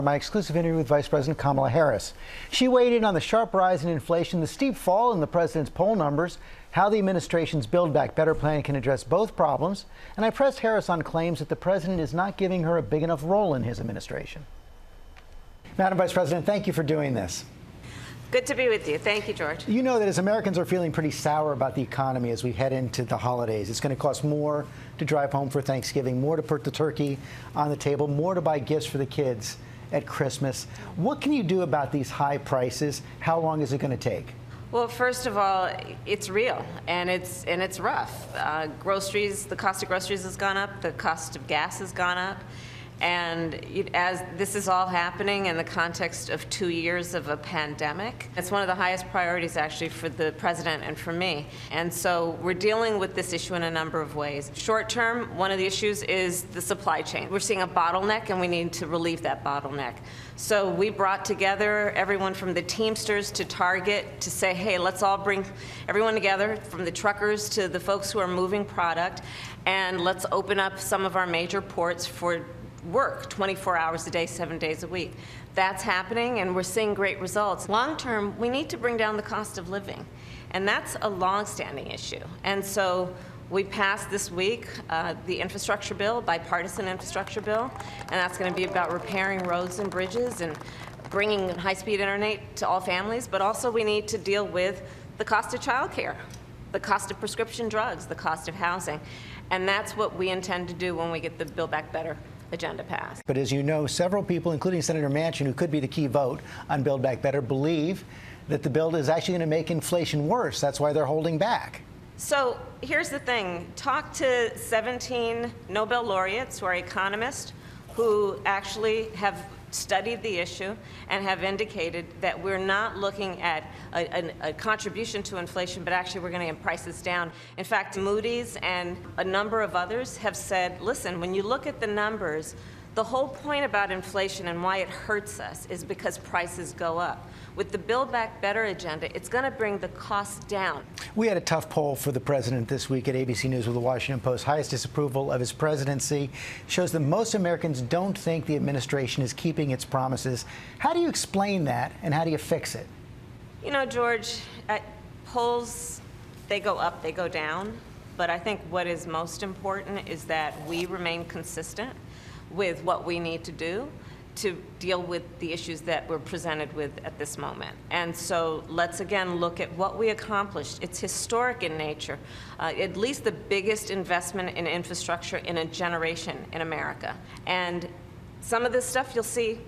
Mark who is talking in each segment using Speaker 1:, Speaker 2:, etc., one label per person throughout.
Speaker 1: My exclusive interview with Vice President Kamala Harris. She weighed in on the sharp rise in inflation, the steep fall in the president's poll numbers, how the administration's Build Back Better plan can address both problems, and I pressed Harris on claims that the president is not giving her a big enough role in his administration. Madam Vice President, thank you for doing this.
Speaker 2: Good to be with you. Thank you, George.
Speaker 1: You know that as Americans are feeling pretty sour about the economy as we head into the holidays, it's going to cost more to drive home for Thanksgiving, more to put the turkey on the table, more to buy gifts for the kids at Christmas. What can you do about these high prices? How long is it going to take?
Speaker 2: Well, first of all, it's real and it's rough. Groceries, the cost of groceries has gone up, the cost of gas has gone up. And as this is all happening in the context of 2 years of a pandemic, it's one of the highest priorities actually for the president and for me. And so we're dealing with this issue in a number of ways. Short term, one of the issues is the supply chain. We're seeing a bottleneck and we need to relieve that bottleneck. So we brought together everyone from the Teamsters to Target to say, hey, let's all bring everyone together, from the truckers to the folks who are moving product, and let's open up some of our major ports for work 24 hours a day, 7 days a week. That's happening and we're seeing great results. Long term, we need to bring down the cost of living, and that's a long-standing issue. And so we passed this week the infrastructure bill, bipartisan infrastructure bill, and that's going to be about repairing roads and bridges and bringing high-speed internet to all families, but also we need to deal with the cost of childcare, the cost of prescription drugs, the cost of housing, and that's what we intend to do when we get the Build Back Better agenda passed.
Speaker 1: But as you know, several people, including Senator Manchin, who could be the key vote on Build Back Better, believe that the bill is actually going to make inflation worse. That's why they're holding back.
Speaker 2: So here's the thing. Talk to 17 Nobel laureates who are economists who actually have studied the issue and have indicated that we're not looking at a contribution to inflation, but actually we're going to get prices down. In fact, Moody's and a number of others have said, listen, when you look at the numbers, the whole point about inflation and why it hurts us is because prices go up. With the Build Back Better agenda, it's going to bring the costs down.
Speaker 1: We had a tough poll for the president this week at ABC News with the Washington Post. Highest disapproval of his presidency shows that most Americans don't think the administration is keeping its promises. How do you explain that, and how do you fix it?
Speaker 2: You know, George, polls, they go up, they go down. But I think what is most important is that we remain consistent with what we need to do to deal with the issues that we're presented with at this moment. And so let's again look at what we accomplished. It's historic in nature, at least the biggest investment in infrastructure in a generation in America. And some of this stuff you'll see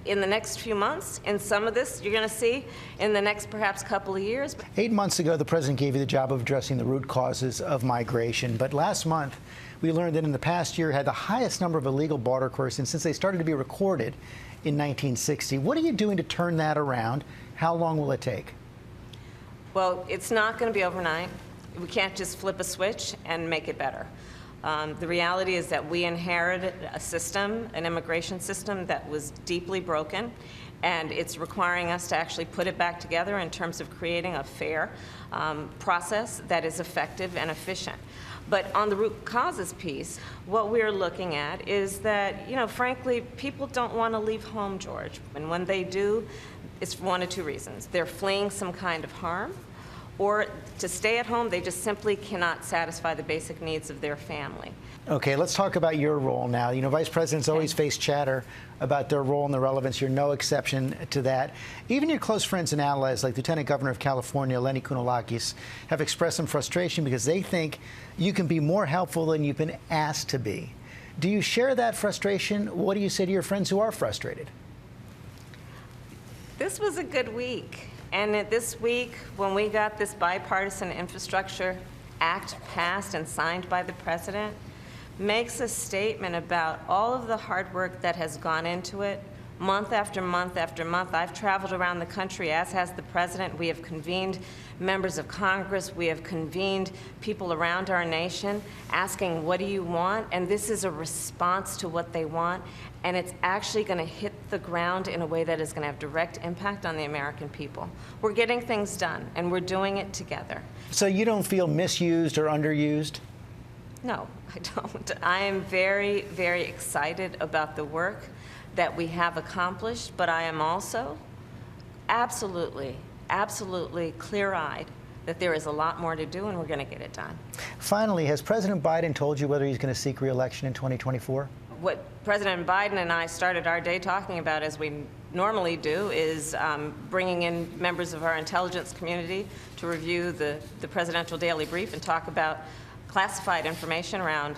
Speaker 2: in the next few months, and some of this you're going to see in the next perhaps couple of years.
Speaker 1: 8 months ago, the president gave you the job of addressing the root causes of migration. But last month, we learned that in the past year had the highest number of illegal border crossings since they started to be recorded in 1960. What are you doing to turn that around? How long will it take?
Speaker 2: Well, it's not going to be overnight. We can't just flip a switch and make it better. The reality is that we inherited a system, an immigration system, that was deeply broken, and it's requiring us to actually put it back together in terms of creating a fair process that is effective and efficient. But on the root causes piece, what we're looking at is that, you know, frankly, people don't want to leave home, George. And when they do, it's for one of two reasons. They're fleeing some kind of harm, or to stay at home, they just simply cannot satisfy the basic needs of their family.
Speaker 1: Okay, let's talk about your role now. You know, vice presidents always face chatter about their role and their relevance. You're no exception to that. Even your close friends and allies, like Lieutenant Governor of California, Lenny Kounalakis, have expressed some frustration because they think you can be more helpful than you've been asked to be. Do you share that frustration? What do you say to your friends who are frustrated?
Speaker 2: This was a good week. And this week, when we got this bipartisan infrastructure act passed and signed by the president, makes a statement about all of the hard work that has gone into it, month after month after month. I've traveled around the country, as has the president. We have convened members of Congress. We have convened people around our nation asking, what do you want? And this is a response to what they want. And it's actually going to hit the ground in a way that is going to have direct impact on the American people. We're getting things done, and we're doing it together.
Speaker 1: So you don't feel misused or underused?
Speaker 2: No, I don't. I am very, very excited about the work that we have accomplished, but I am also absolutely clear-eyed that there is a lot more to do, and we're going to get it done.
Speaker 1: Finally, has President Biden told you whether he's going to seek re-election in 2024?
Speaker 2: What President Biden and I started our day talking about, as we normally do, is bringing in members of our intelligence community to review the presidential daily brief and talk about classified information around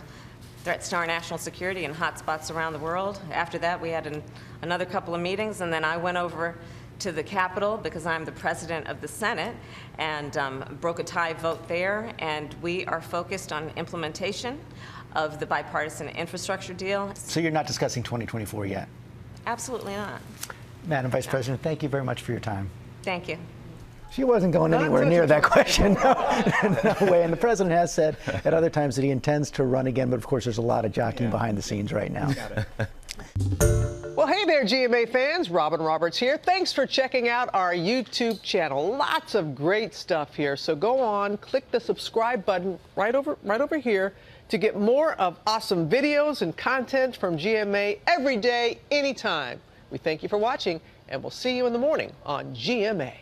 Speaker 2: threats to our national security and hotspots around the world. After that, we had another couple of meetings, and then I went over to the Capitol because I'm the president of the Senate, and broke a tie vote there, and we are focused on implementation of the bipartisan infrastructure deal.
Speaker 1: So you're not discussing 2024 yet?
Speaker 2: Absolutely not.
Speaker 1: Madam Vice President, thank you very much for your time.
Speaker 2: Thank you.
Speaker 1: She wasn't going anywhere near that question. No way. And the president has said at other times that he intends to run again, but of course there's a lot of jockeying behind the scenes right now.
Speaker 3: Well, hey there, GMA fans. Robin Roberts here. Thanks for checking out our YouTube channel. Lots of great stuff here. So go on, click the subscribe button right over here to get more of awesome videos and content from GMA every day, anytime. We thank you for watching, and we'll see you in the morning on GMA.